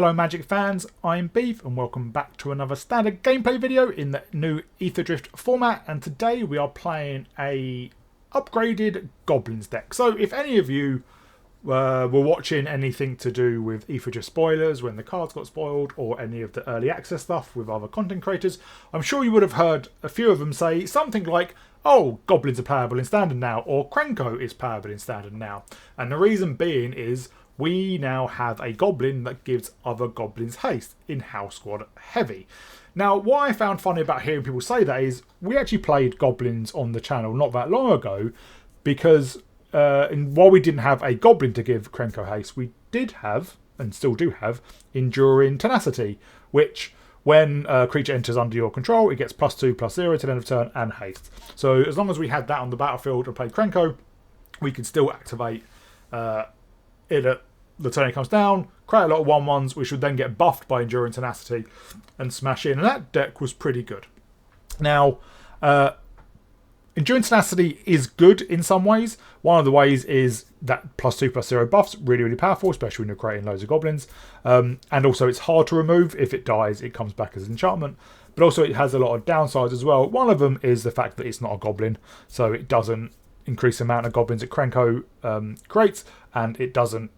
Hello Magic fans, I'm Beef and welcome back to another standard gameplay video in the new Aetherdrift format, and today we are playing a upgraded Goblins deck. So if any of you were watching anything to do with Aetherdrift spoilers when the cards got spoiled, or any of the early access stuff with other content creators, I'm sure you would have heard a few of them say something like, oh, Goblins are playable in Standard now, or Krenko is playable in Standard now. And the reason being is we now have a Goblin that gives other Goblins haste in Howlsquad Heavy. Now, what I found funny about hearing people say that is we actually played Goblins on the channel not that long ago, because while we didn't have a Goblin to give Krenko haste, we did have, and still do have, Enduring Tenacity, which when a creature enters under your control, it gets +2/+0 to the end of turn and haste. So as long as we had that on the battlefield and played Krenko, we could still activate it at the turn it comes down, create a lot of 1/1s, which would then get buffed by Enduring Tenacity and smash in. And that deck was pretty good. Now, Enduring Tenacity is good in some ways. One of the ways is that +2/+0 buffs, really, really powerful, especially when you're creating loads of Goblins. And also it's hard to remove. If it dies, it comes back as an enchantment. But also it has a lot of downsides as well. One of them is the fact that it's not a Goblin, so it doesn't increase the amount of Goblins that Krenko creates, and it doesn't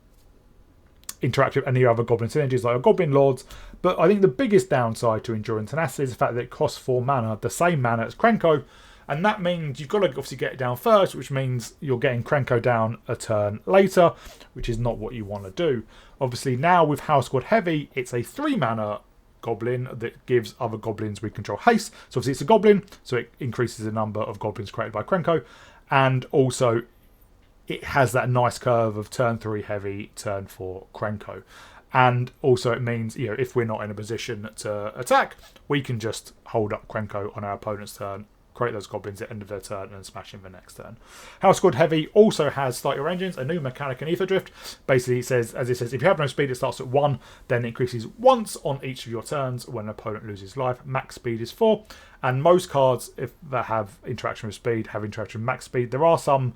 interact with any other Goblin synergies like Goblin Lords. But I think the biggest downside to Enduring Tenacity is the fact that it costs 4 mana, the same mana as Krenko, and that means you've got to obviously get it down first, which means you're getting Krenko down a turn later, which is not what you want to do. Obviously now with Howlsquad Heavy, it's a 3 mana Goblin that gives other Goblins we control haste. So obviously it's a Goblin, so it increases the number of Goblins created by Krenko, and also it has that nice curve of turn 3 heavy, turn 4 Krenko. And also it means, you know, if we're not in a position to attack, we can just hold up Krenko on our opponent's turn, create those Goblins at the end of their turn and smash in the next turn. Howlsquad Heavy also has Start Your Engines, a new mechanic in Aetherdrift. Basically it says, as it says, if you have no speed, it starts at 1, then it increases once on each of your turns when an opponent loses life. Max speed is 4, and most cards, if they have interaction with speed, have interaction with max speed. There are some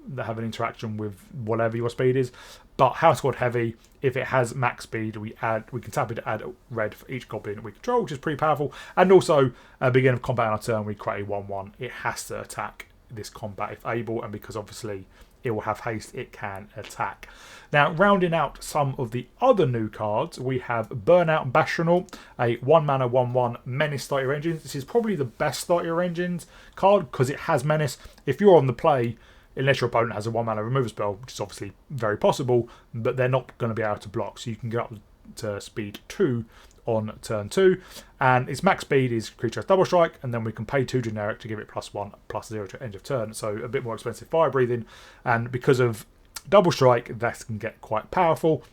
that have an interaction with whatever your speed is, but Howlsquad Heavy, if it has max speed, we can tap it to add red for each Goblin we control, which is pretty powerful. And also beginning of combat on our turn, we create a 1/1. It has to attack this combat if able, and because obviously it will have haste, it can attack. Now, rounding out some of the other new cards, we have Burnour Bashtronaut, a 1 mana 1/1 Menace Start Your Engines. This is probably the best Start Your Engines card because it has Menace. If you're on the play, unless your opponent has a 1 mana removal spell, which is obviously very possible, but they're not going to be able to block, so you can get up to speed 2 on turn 2, and its max speed is creature has double strike, and then we can pay 2 generic to give it +1/+0 to end of turn, so a bit more expensive fire breathing, and because of double strike, that can get quite powerful.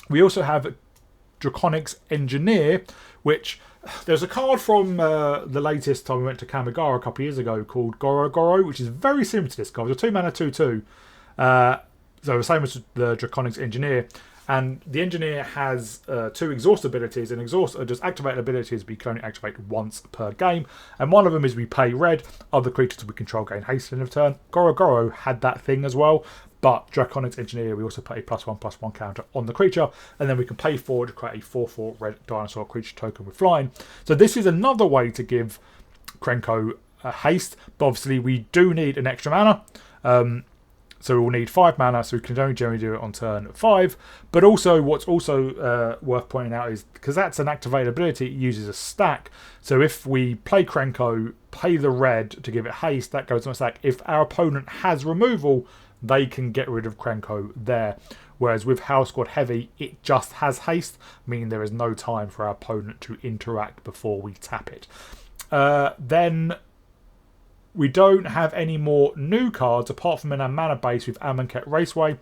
We also have Draconic's Engineer, which there's a card from the latest time we went to Kamigawa a couple of years ago called Goro, which is very similar to this card. It's a 2 mana 2/2, so the same as the Draconic's Engineer. And the Engineer has 2 exhaust abilities, and exhaust are just activated abilities we can only activate once per game. And one of them is we pay red, other creatures we control gain haste end of turn. Goro had that thing as well, but Draconic's Engineer, we also put a +1/+1 counter on the creature, and then we can pay 4 to create a 4/4 red dinosaur creature token with flying. So this is another way to give Krenko haste, but obviously we do need an extra mana. So we will need 5 mana, so we can only generally do it on turn 5. But also, what's also worth pointing out is, because that's an activated ability, it uses a stack. So if we play Krenko, pay the red to give it haste, that goes on a stack. If our opponent has removal, they can get rid of Krenko there. Whereas with Howlsquad Heavy, it just has haste, meaning there is no time for our opponent to interact before we tap it. Then we don't have any more new cards apart from in our mana base with Amonkhet Raceway.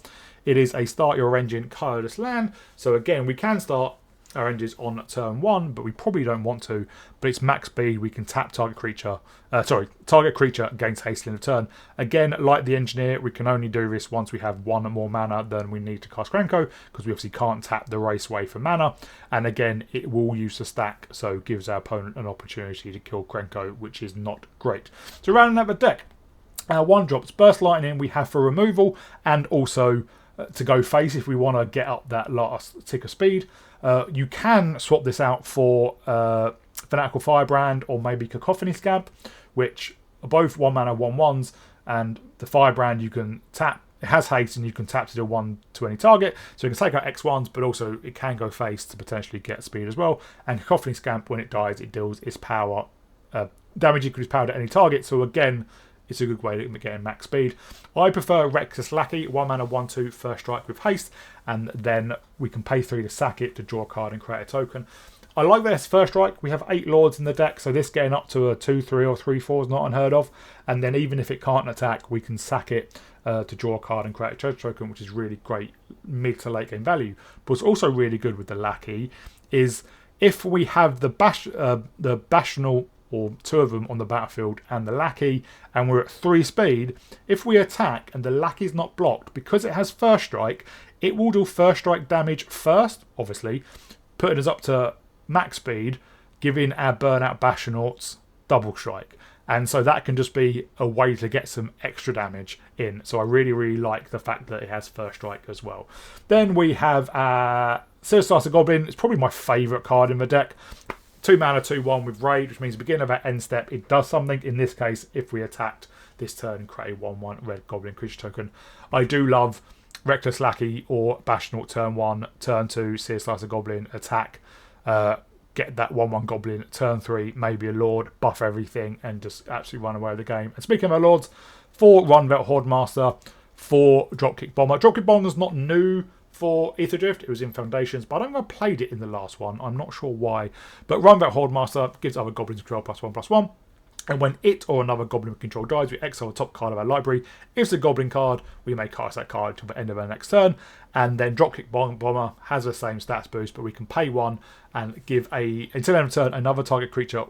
It is a Start Your Engine colorless land. So again, we can start our engines on turn 1, but we probably don't want to. But it's max speed, we can tap target creature gains haste in a turn. Again, like the Engineer, we can only do this once we have 1 more mana than we need to cast Krenko, because we obviously can't tap the Raceway for mana. And again, it will use the stack, so gives our opponent an opportunity to kill Krenko, which is not great. So rounding out the deck, our 1-drops Burst Lightning we have for removal, and also to go face if we want to get up that last tick of speed. You can swap this out for Fanatical Firebrand or maybe Cacophony Scamp, which are both 1 mana 1/1s, and the Firebrand you can tap. It has haste and you can tap to do 1 to any target, so you can take out X1s, but also it can go face to potentially get speed as well. And Cacophony Scamp, when it dies, it deals its power damage equals power to any target, so again, it's a good way to get max speed. I prefer Reckless Lackey, 1 mana 1/2 first strike with haste, and then we can pay 3 to sack it to draw a card and create a token. I like this first strike. We have 8 Lords in the deck, so this getting up to a 2/3 or 3/4 is not unheard of. And then even if it can't attack, we can sack it to draw a card and create a treasure token, which is really great mid to late game value. But what's also really good with the Lackey is if we have the Bashtronaut, or 2 of them on the battlefield, and the Lackey, and we're at 3 speed, if we attack and the Lackey's not blocked, because it has first strike, it will do first strike damage first, obviously, putting us up to max speed, giving our Burnout Bashtonauts double strike. And so that can just be a way to get some extra damage in. So I really, really like the fact that it has first strike as well. Then we have Sinister Goblin. It's probably my favourite card in the deck. 2 mana 2/1 with Raid, which means beginning of our end step, it does something. In this case, if we attacked this turn and create a 1/1 red Goblin creature token. I do love Reckless Lackey or Bashtronaut turn 1, turn 2, Sear Slicer Goblin, attack, get that 1/1 Goblin, turn 3, maybe a Lord, buff everything, and just absolutely run away with the game. And speaking of our Lords, 4 Runvet Hordemaster, 4 Dropkick Bomber. Dropkick Bomber's not new for Aetherdrift, it was in Foundations, but I don't think I played it in the last one. I'm not sure why. But Runvet Hordemaster gives other goblins control +1/+1. And when it or another goblin we control dies, we exile the top card of our library. If it's a goblin card, we may cast that card until the end of our next turn. And then Dropkick Bomber has the same stats boost, but we can pay 1 and give until end of turn, another target creature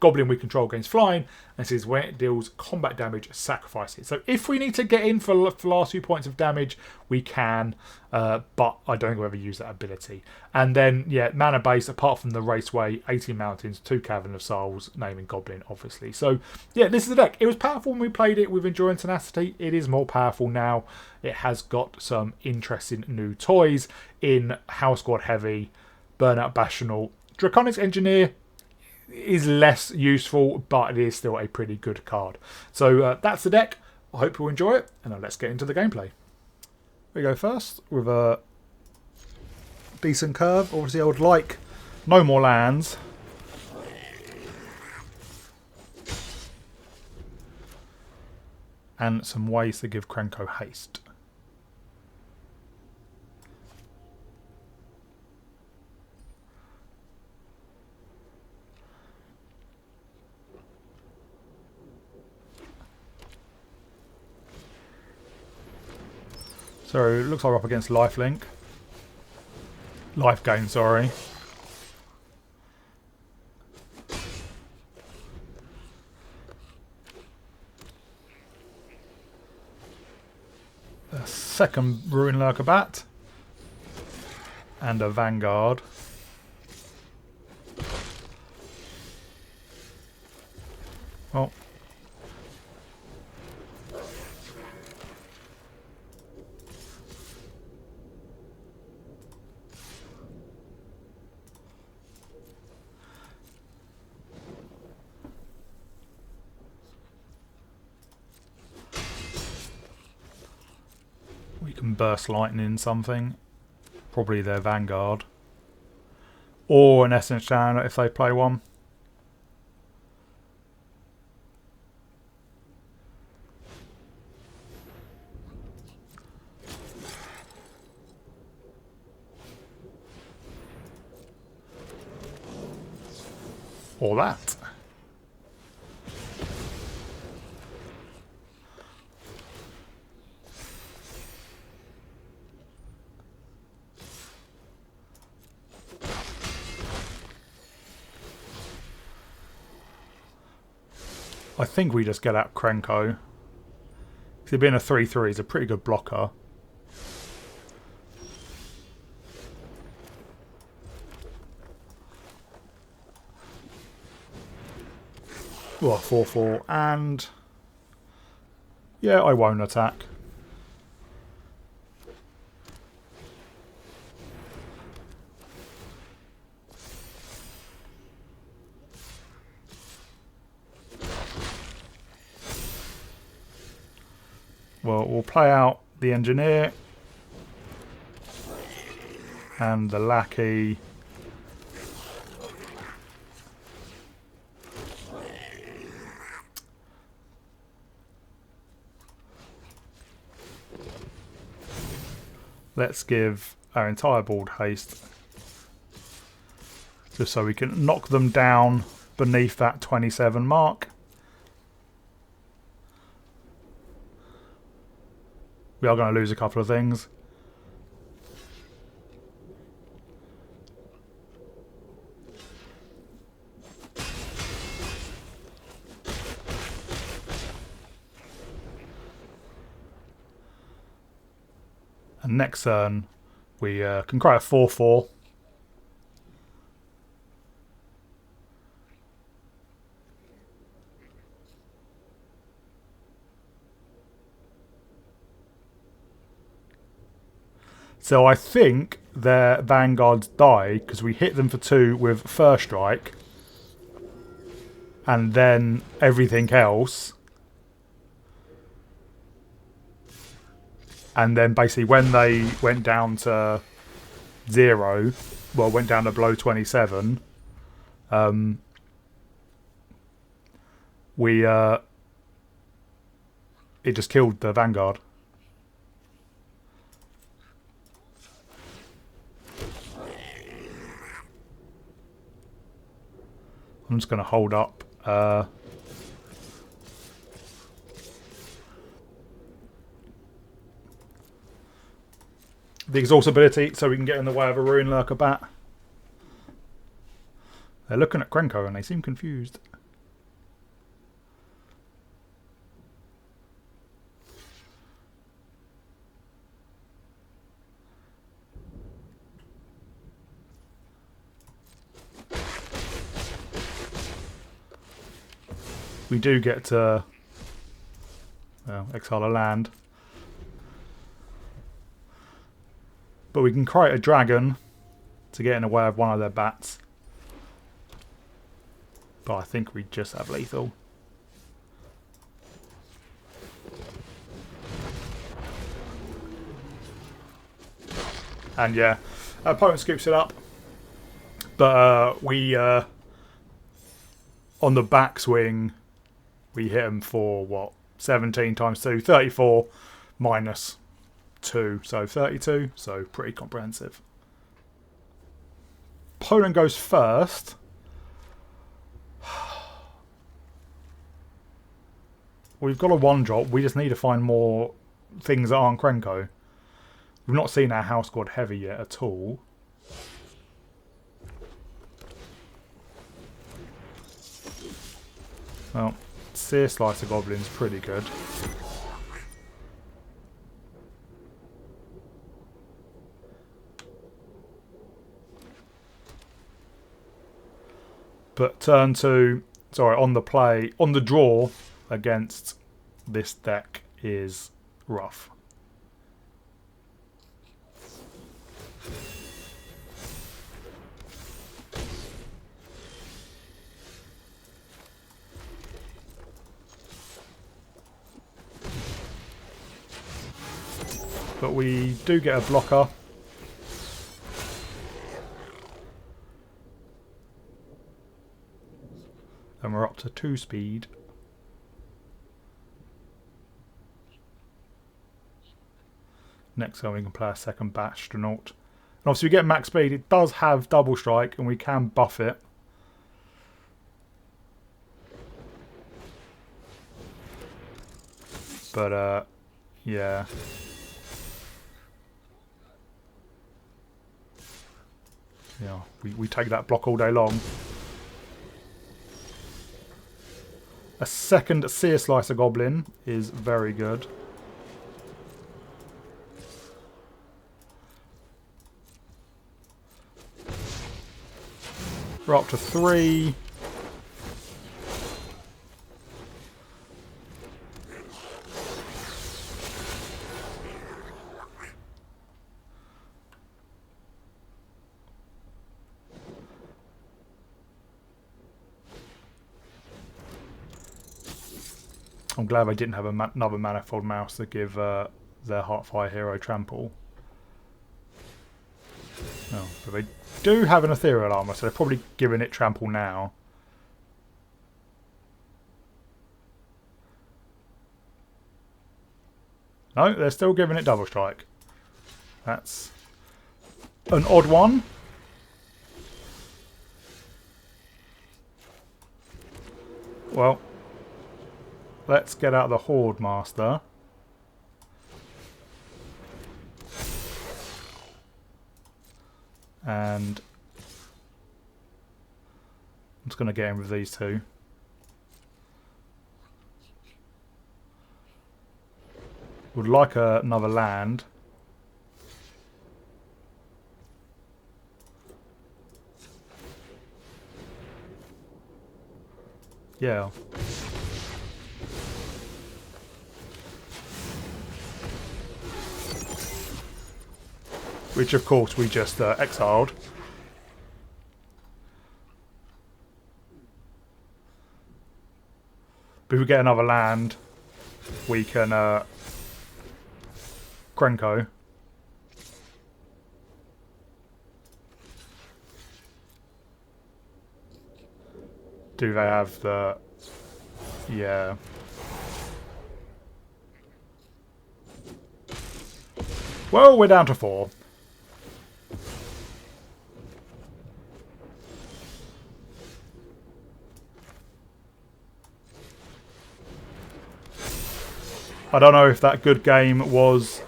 goblin we control gains flying, and says when it deals combat damage, sacrifice it. So if we need to get in for the last few points of damage, we can, but I don't think we'll ever use that ability. And then, yeah, mana base, apart from the Raceway, 18 Mountains, 2 Cavern of Souls, naming Goblin, obviously. So, yeah, this is the deck. It was powerful when we played it with Endurance Tenacity. It is more powerful now. It has got some interesting new toys in Howlsquad Heavy, Burnout Bashtronaut. Draconics Engineer is less useful, but it is still a pretty good card. So that's the deck. I hope you'll enjoy it, and let's get into the gameplay. We go first with a decent curve. Obviously, I would like no more lands. And some ways to give Krenko haste. So it looks like we're up against lifelink. Life gain, sorry. A second Ruin Lurker Bat. And a Vanguard. Oh. We can burst lightning something. Probably their Vanguard. Or an Essence Channel if they play one. Or that. I think we just get out Krenko. If he'd been a 3/3, he's a pretty good blocker. Well, 4/4, and yeah, I won't attack. Well, we'll play out the engineer and the lackey. Let's give our entire board haste, just so we can knock them down beneath that 27 mark. We are going to lose a couple of things. And next turn, we can create a 4/4. So I think their vanguards die because we hit them for 2 with first strike, and then everything else. And then basically when they went down to 0, well, went down to below 27, it just killed the vanguard. I'm just going to hold up. The exhaust ability, so we can get in the way of a Ruin Lurker bat. They're looking at Krenko and they seem confused. We do get to exile a land. But we can create a dragon to get in the way of one of their bats. But I think we just have lethal. And yeah, our opponent scoops it up. But we, on the backswing, we hit him for what? 17 times 2, 34 minus 2, so 32, so pretty comprehensive. Opponent goes first. We've got a 1-drop, we just need to find more things that aren't Krenko. We've not seen our Howlsquad Heavy yet at all. Well, Sear Slicer Goblin's pretty good. But turn 2, sorry, on the draw against this deck is rough. But we do get a blocker. And we're up to 2 speed. Next time we can play a second Bashtronaut. And obviously we get max speed. It does have double strike and we can buff it. But yeah. Yeah, we take that block all day long. A second Sear Slicer Goblin is very good. We're up to 3. I'm glad they didn't have another Manifold Mouse to give their Heartfire hero trample. Oh, but they do have an Ethereal Armor, so they're probably giving it trample now. No, they're still giving it Double Strike. That's an odd one. Well, let's get out the Horde Master. And I'm just going to get in with these two. Would like another land. Yeah. Which of course we just exiled. But if we get another land, we can Krenko. Do they have the... Yeah. Well, we're down to 4. I don't know if that good game was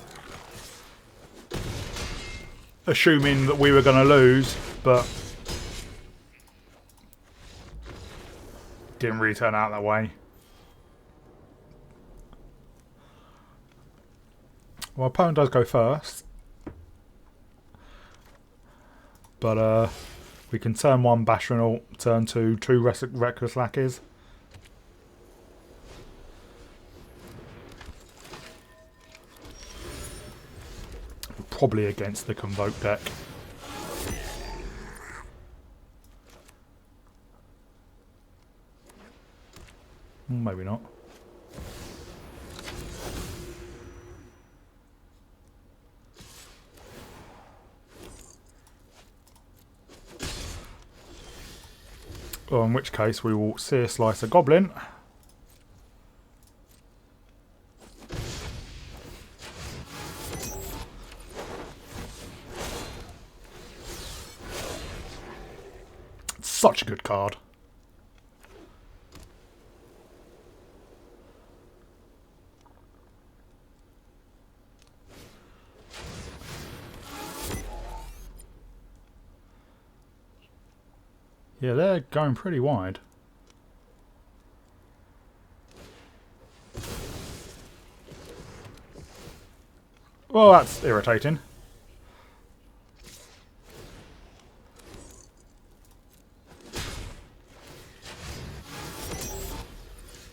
assuming that we were going to lose, but didn't really turn out that way. Well, opponent does go first, but we can turn 1 Bashtronaut, turn 2 Reckless Lackeys. Probably against the Convoke deck. Maybe not. Well, in which case we will Sear Slice a Goblin. Such a good card. Yeah, they're going pretty wide. Well, that's irritating.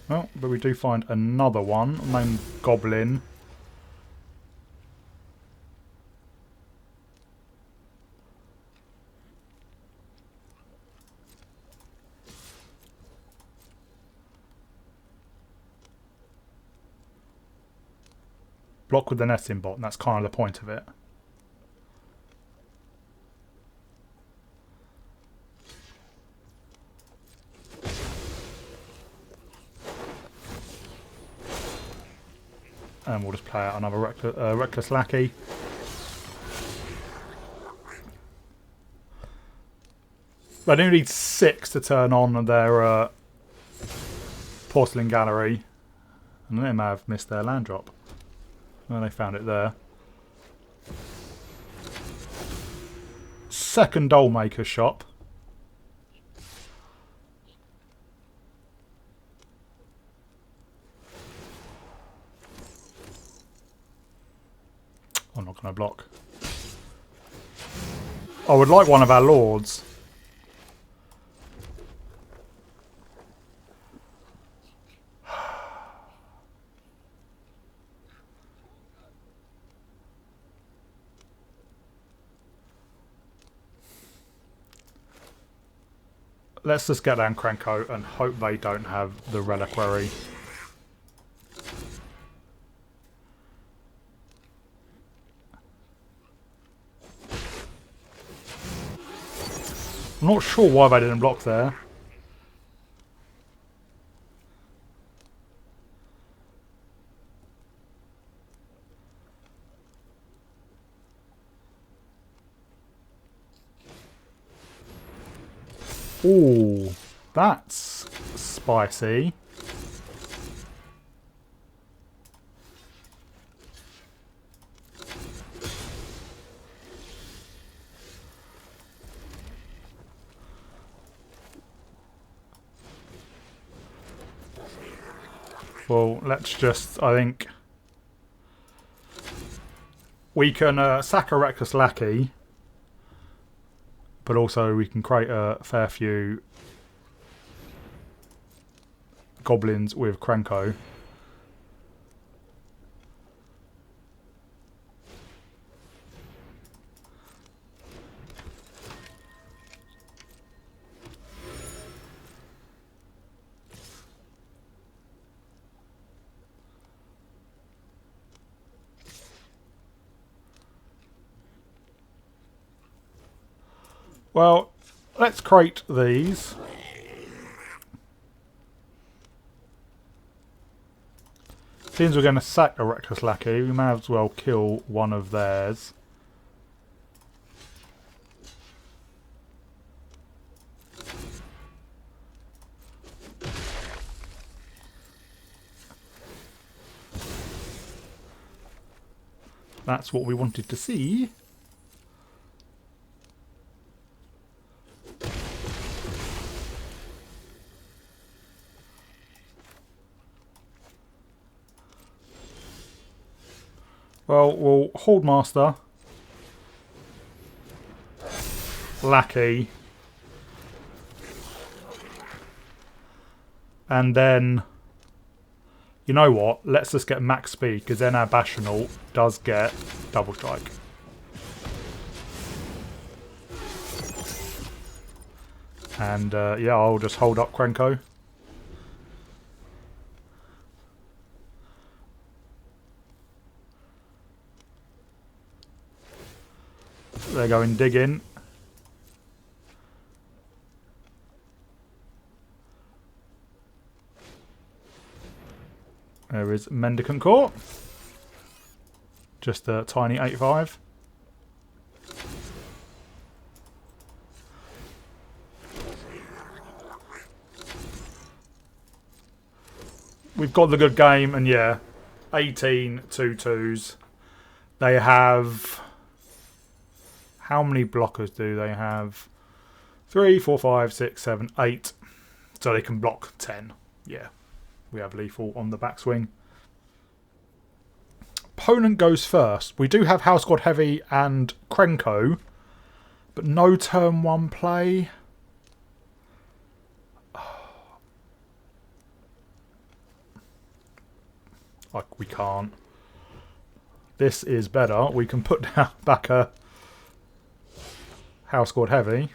Well, but we do find another one named Goblin. Block with the nesting bot, and that's kind of the point of it. And we'll just play out another Reckless Lackey. They do need 6 to turn on their Porcelain Gallery. And they may have missed their land drop. Well, they found it there. Second Doll Maker shop. I'm not going to block. I would like one of our lords. Let's just get down Krenko and hope they don't have the Reliquary. I'm not sure why they didn't block there. Ooh, that's spicy. Well, let's just, I think, we can sack a Reckless Lackey, but also we can create a fair few Goblins with Krenko. Well, let's crate these. Since we're going to sack a Reckless Lackey, we may as well kill one of theirs. That's what we wanted to see. Well, we'll Hoardmaster, Lackey, and then, you know what, let's just get max speed, because then our Bashtronaut does get double strike. And yeah, I'll just hold up Krenko. They're going digging. There is Mendicant Court. Just a tiny 8-5. We've got the good game, and yeah, 18 2-2s. They have... How many blockers do they have? 3, 4, 5, 6, 7, 8. So they can block 10. Yeah, we have lethal on the backswing. Opponent goes first. We do have Howlsquad Heavy and Krenko, but no turn 1 play. Like, we can't. This is better. We can put down back a Howlsquad Heavy.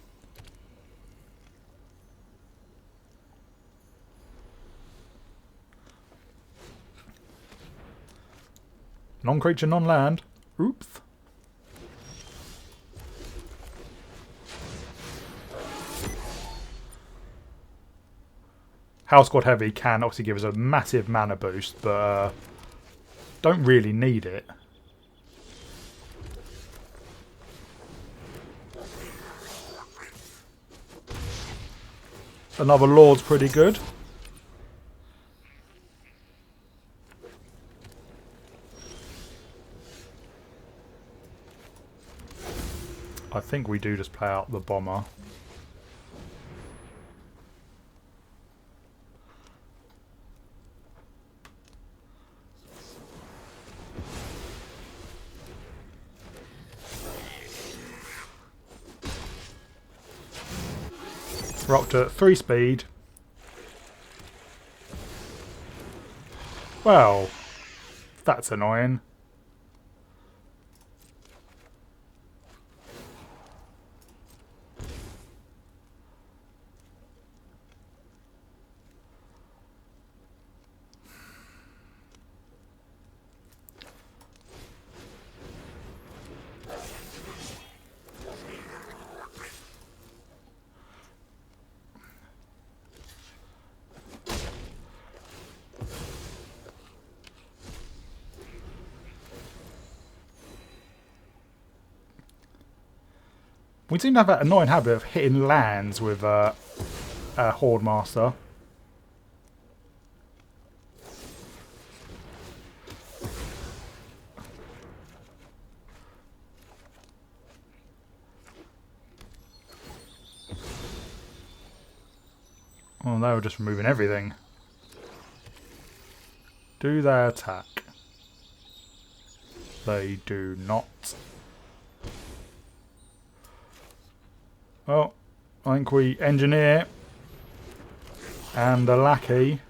Non-creature, non-land. Oops. Howlsquad Heavy can obviously give us a massive mana boost, but don't really need it. Another Lord's pretty good. I think we do just play out the Bomber. We're up to 3 speed. Well, that's annoying. We seem to have that annoying habit of hitting lands with a Horde Master. Oh, they were just removing everything. Do they attack? They do not. Well, I think we engineer and a lackey.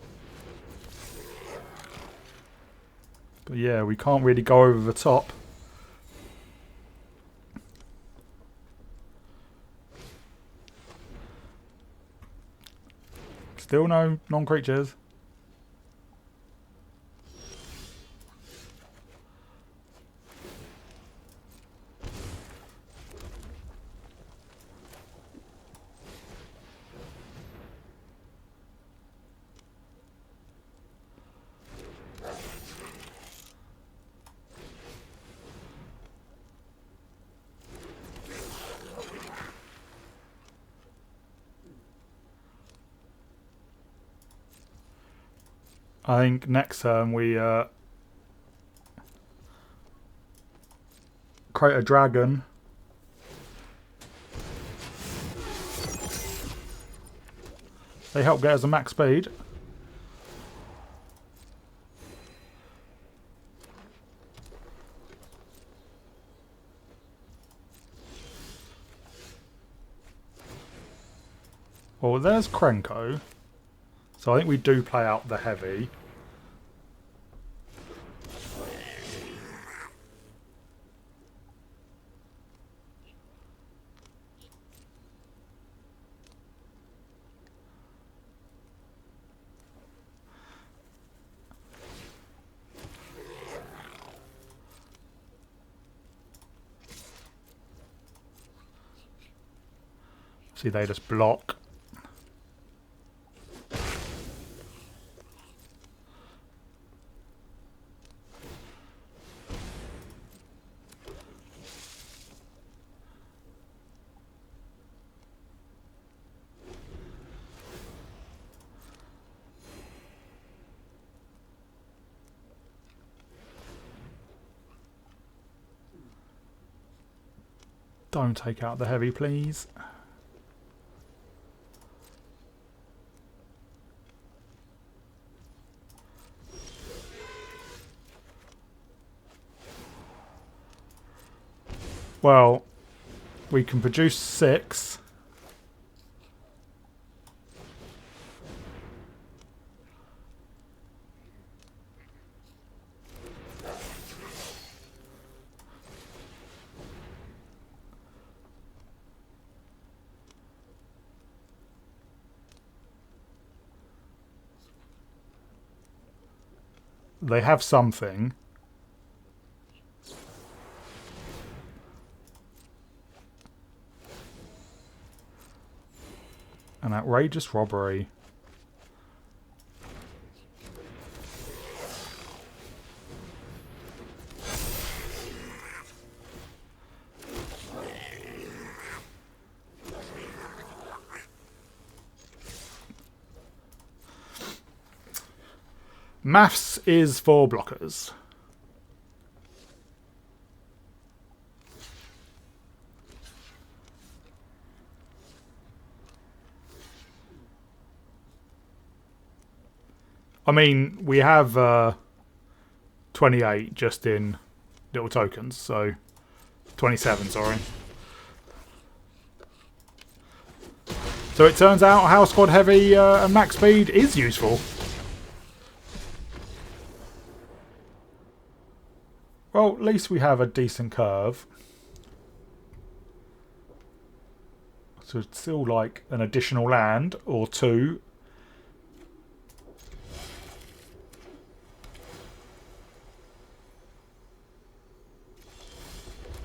But yeah, we can't really go over the top. Still no non-creatures. I think next turn we create a dragon. They help get us a max speed. Well, there's Krenko. So I think we do play out the heavy. See, they just block. Don't take out the heavy, please. Well, we can produce 6. They have something. An outrageous robbery. Maths is for blockers. I mean, we have 28 just in little tokens, so 27, sorry. So it turns out Howlsquad Heavy and max speed is useful. Well, at least we have a decent curve. So it's still like an additional land or 2.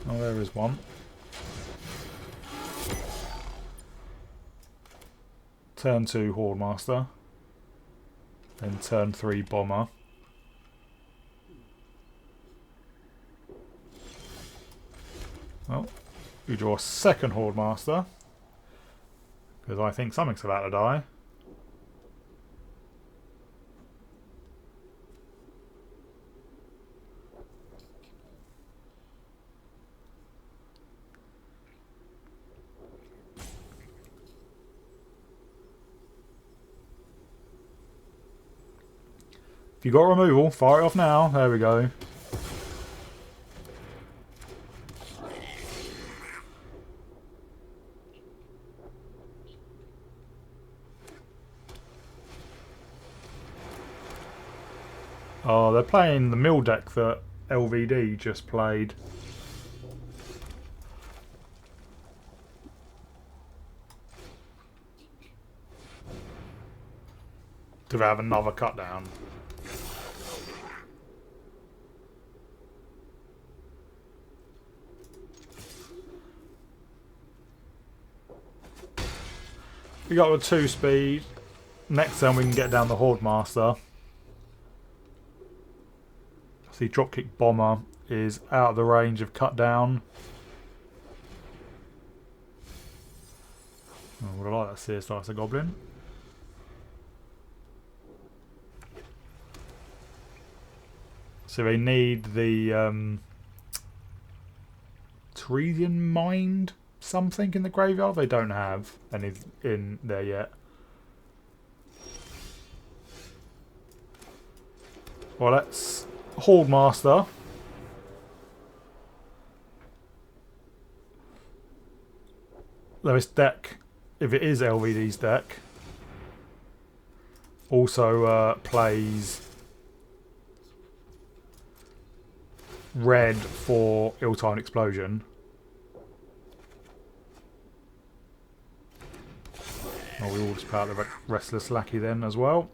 Oh, there is one. Turn 2 Horde Master. Then turn 3 Bomber. Well, We draw a second Horde Master. Because I think something's about to die. If you got removal, fire it off now. There we go. Oh, they're playing the mill deck that LVD just played. Do they have another cut down? We got the 2 speed. Next turn we can get down the Horde Master. See, Dropkick Bomber is out of the range of cut down. Oh, would I like that Seer Slicer Goblin? So they need the Teresian Mind something in the graveyard. They don't have any in there yet. Well, let's Horde Master. Though this deck, if it is LVD's deck, also plays red for Ill-Timed Explosion. Oh, we will just play out the Restless Lackey then as well.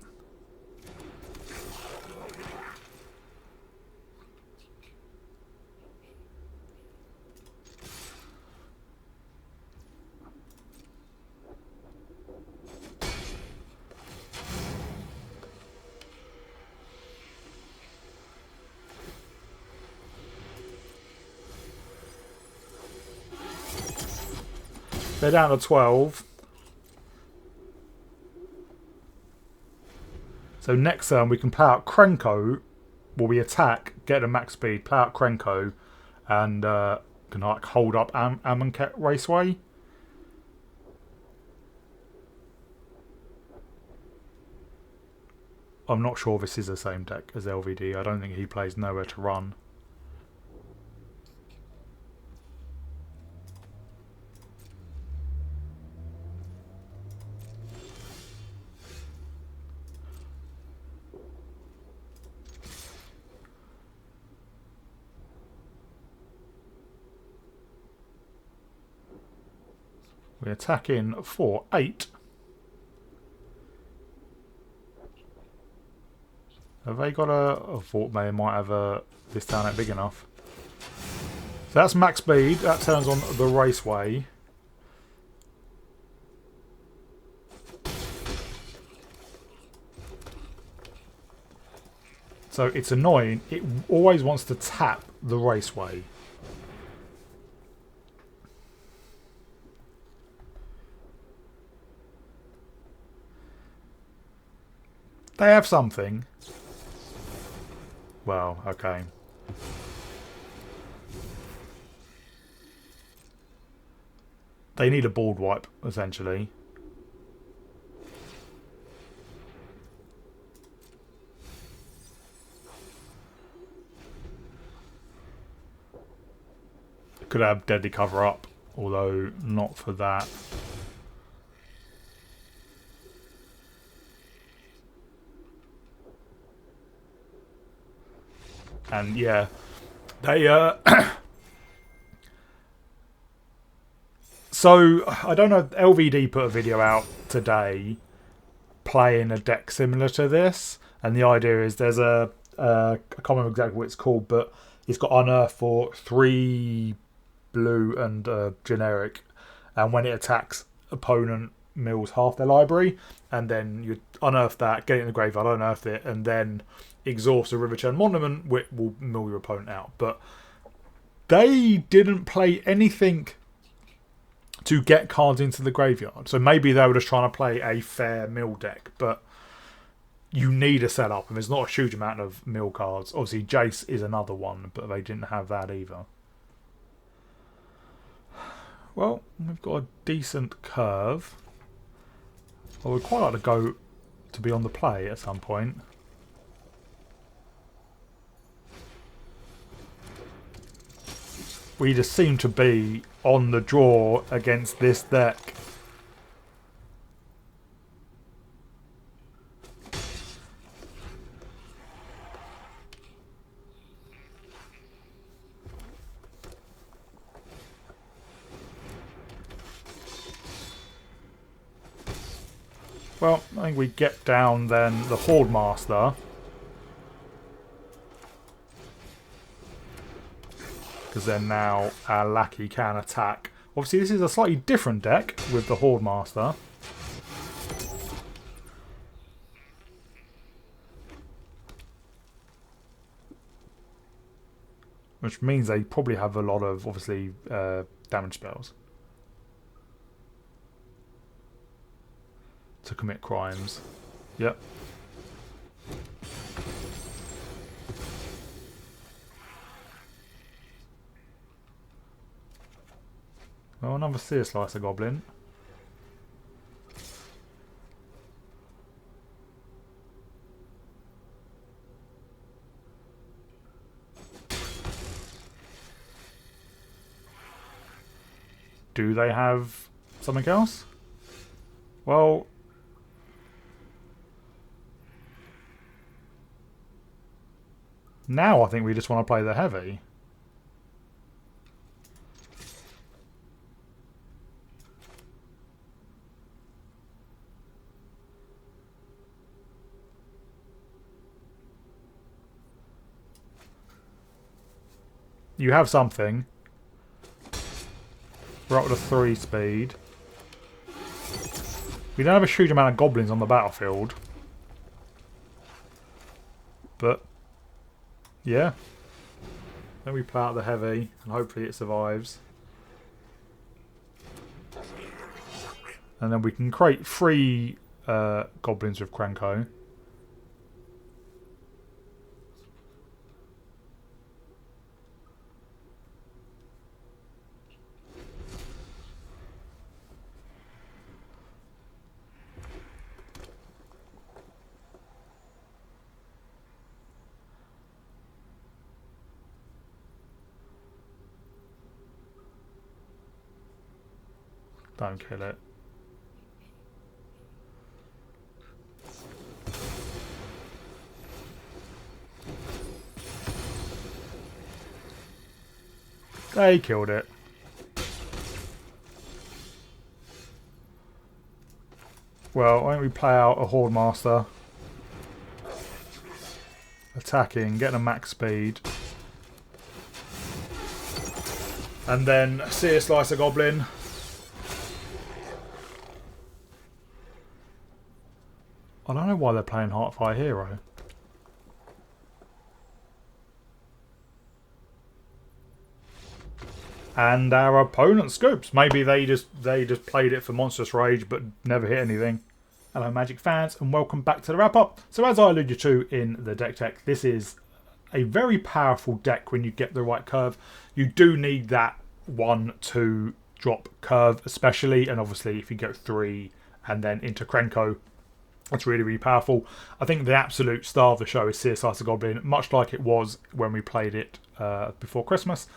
They're down to 12. So next turn we can play out Krenko. Will we attack, get a max speed, play out Krenko, and can like hold up Amonkhet Raceway. I'm not sure this is the same deck as LVD. I don't think he plays Nowhere to Run. We attack in for 8. Have they got a... I thought they might have a... this town ain't big enough. So that's max speed. That turns on the Raceway. So it's annoying. It always wants to tap the Raceway. They have something. Well, okay. They need a board wipe, essentially. Could have Deadly Cover Up, although not for that. And yeah, they so I don't know. LVD put a video out today playing a deck similar to this, and the idea is there's a I can't remember exactly what it's called, but it's got Unearth for 3 blue and generic, and when it attacks, opponent mills half their library, and then you unearth that, get it in the graveyard, unearth it, and then exhaust a Riverchurn Monument, which will mill your opponent out. But they didn't play anything to get cards into the graveyard. So maybe they were just trying to play a fair mill deck, but you need a setup, and there's not a huge amount of mill cards. Obviously, Jace is another one, but they didn't have that either. Well, we've got a decent curve. I would quite like to go to be on the play at some point. We just seem to be on the draw against this deck. Well, I think we get down then the Horde Master. Because then now our lackey can attack. Obviously this is a slightly different deck with the Horde Master. Which means they probably have a lot of, obviously, damage spells. To commit crimes. Yep. Well, another Seer Slicer Goblin. Do they have something else? Well, now I think we just want to play the heavy. You have something. We're up to 3 speed. We don't have a huge amount of goblins on the battlefield. But, yeah. Then we play out the heavy, and hopefully it survives. And then we can create 3 goblins with Krenko. Don't kill it. They killed it. Well, why don't we play out a Horde Master? Attacking, getting a max speed. And then Seer Slicer Goblin. I don't know why they're playing Heartfire Hero. And our opponent scoops. Maybe they just played it for Monstrous Rage but never hit anything. Hello Magic fans and welcome back to the wrap up. So as I alluded to in the deck check, this is a very powerful deck when you get the right curve. You do need that 1-2 drop curve especially, and obviously if you go 3 and then into Krenko, that's really, really powerful. I think the absolute star of the show is Seer Slicer Goblin, much like it was when we played it before Christmas.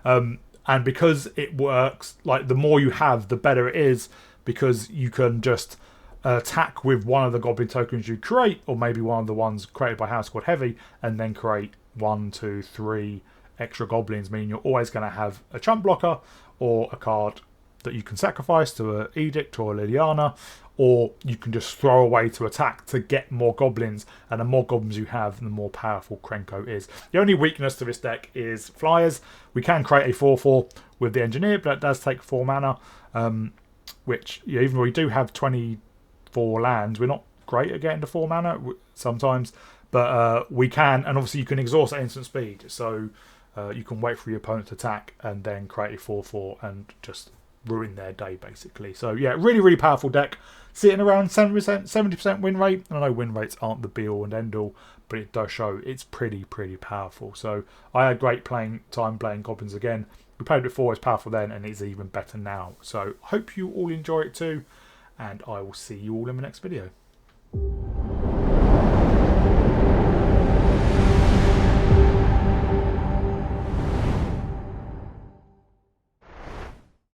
And because it works, like the more you have, the better it is, because you can just attack with one of the Goblin tokens you create, or maybe one of the ones created by Howlsquad Heavy, and then create 1, 2, 3 extra Goblins, meaning you're always going to have a chump blocker, or a card that you can sacrifice to an Edict or a Liliana, or you can just throw away to attack to get more Goblins, and the more Goblins you have, the more powerful Krenko is. The only weakness to this deck is flyers. We can create a 4-4 with the Engineer, but that does take 4 mana, which, yeah, even though we do have 24 lands, we're not great at getting to 4 mana sometimes, but we can, and obviously you can exhaust at instant speed, so you can wait for your opponent to attack and then create a 4-4 and just ruin their day, basically. So yeah, really, really powerful deck. Sitting around 70% win rate. And I know win rates aren't the be-all and end-all, but it does show it's pretty powerful. So I had great time playing Goblins again. We played it before, it's powerful then, and it's even better now. So hope you all enjoy it too, and I will see you all in the next video.